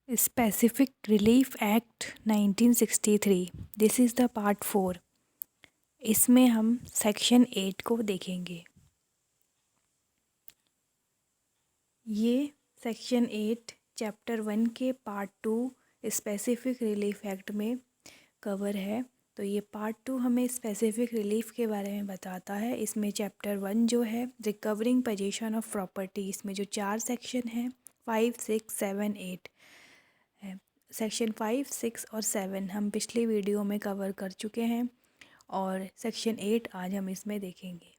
Specific Relief Act 1963, this is the part 4। इसमें हम section 8 को देखेंगे। ये सेक्शन 8 चैप्टर 1 के पार्ट 2 स्पेसिफिक रिलीफ एक्ट में कवर है। तो ये पार्ट 2 हमें स्पेसिफिक रिलीफ के बारे में बताता है। इसमें चैप्टर 1 जो है रिकवरिंग पोजीशन ऑफ प्रॉपर्टी, इसमें जो 4 सेक्शन हैं 5, 6, 7, 8 है। सेक्शन 5, 6 और 7 हम पिछली वीडियो में कवर कर चुके हैं और सेक्शन 8 आज हम इसमें देखेंगे।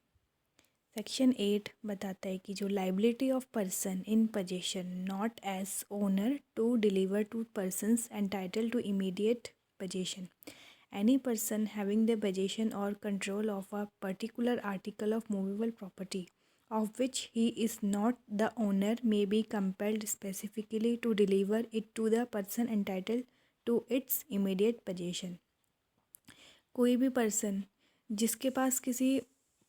सेक्शन 8 बताता है कि जो liability of person in position not as owner to deliver to persons entitle to immediate position, any person having the position और control of a particular article of movable property of which he is not the owner may be compelled specifically to deliver it to the person entitled to its immediate possession। कोई भी person जिसके पास किसी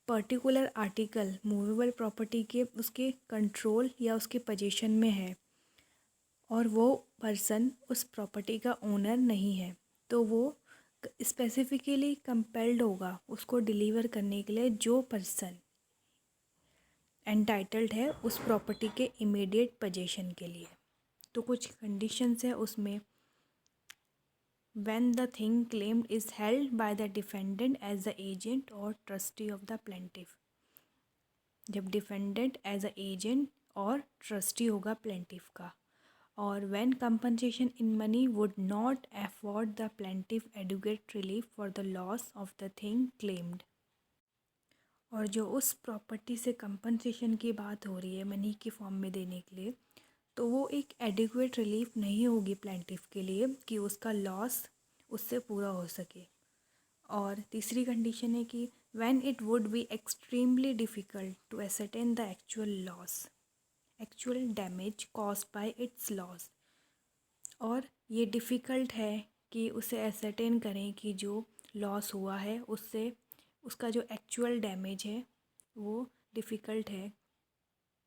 particular article movable property के उसके control या उसके position में है और वो पर्सन उस प्रॉपर्टी का ओनर नहीं है, तो वो स्पेसिफिकली कंपेल्ड होगा उसको डिलीवर करने के लिए जो पर्सन एंटाइटल्ड है उस प्रॉपर्टी के इमीडिएट पोजीशन के लिए। तो कुछ कंडीशंस है उसमें, when the thing claimed is held by the defendant as the agent और ट्रस्टी ऑफ द प्लेंटिफ, जब डिफेंडेंट एज अ एजेंट और ट्रस्टी होगा प्लेंटिफ का, और when compensation in money would not afford the plaintiff adequate relief for the loss of the thing claimed. और जो उस property से कंपनसेशन की बात हो रही है मनी की फॉर्म में देने के लिए, तो वो एक एडिक्वेट रिलीफ नहीं होगी प्लेंटिफ के लिए कि उसका लॉस उससे पूरा हो सके। और तीसरी कंडीशन है कि when it would be extremely difficult to ascertain the actual loss, actual damage caused by its loss, और ये डिफ़िकल्ट है कि उसे एसरटेन करें कि जो लॉस हुआ है उससे उसका जो एक्चुअल डैमेज है वो डिफ़िकल्ट है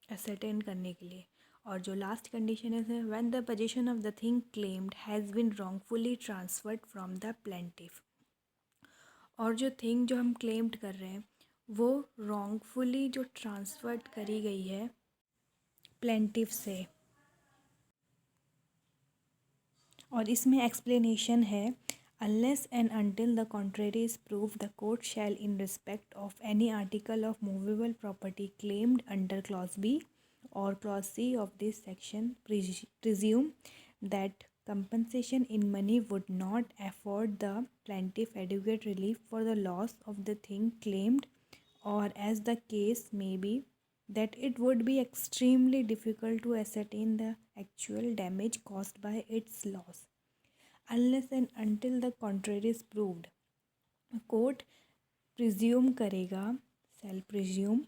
एसरटेन करने के लिए। और जो लास्ट कंडीशन है when the possession of the thing claimed has been wrongfully transferred from the plaintiff, और जो थिंग जो हम क्लेम्ड कर रहे हैं वो रॉन्गफुली जो ट्रांसफर्ड करी गई है प्लेंटिफ से। और इसमें एक्सप्लेनेशन है, unless and until the contrary is proved, the court shall, in respect of any article of movable property claimed under Clause B or Clause C of this section, presume that compensation in money would not afford the plaintiff adequate relief for the loss of the thing claimed, or as the case may be, that it would be extremely difficult to ascertain the actual damage caused by its loss, unless and until the contrary is proved। Court presume करेगा, self presume,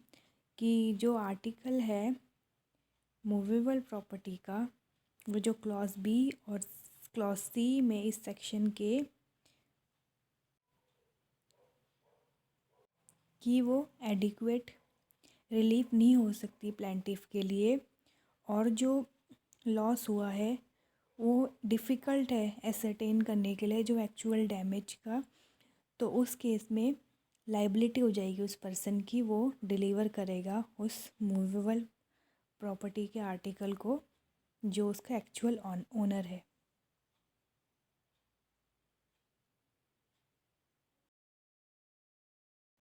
कि जो article है movable property का वो जो clause B और clause C में इस सेक्शन के कि वो एडिक्वेट रिलीफ नहीं हो सकती प्लेंटिफ के लिए, और जो लॉस हुआ है वो डिफ़िकल्ट है एसरटेन करने के लिए जो एक्चुअल डैमेज का, तो उस केस में लाइबिलिटी हो जाएगी उस पर्सन की, वो डिलीवर करेगा उस मूवेबल प्रॉपर्टी के आर्टिकल को जो उसका एक्चुअल ओनर है।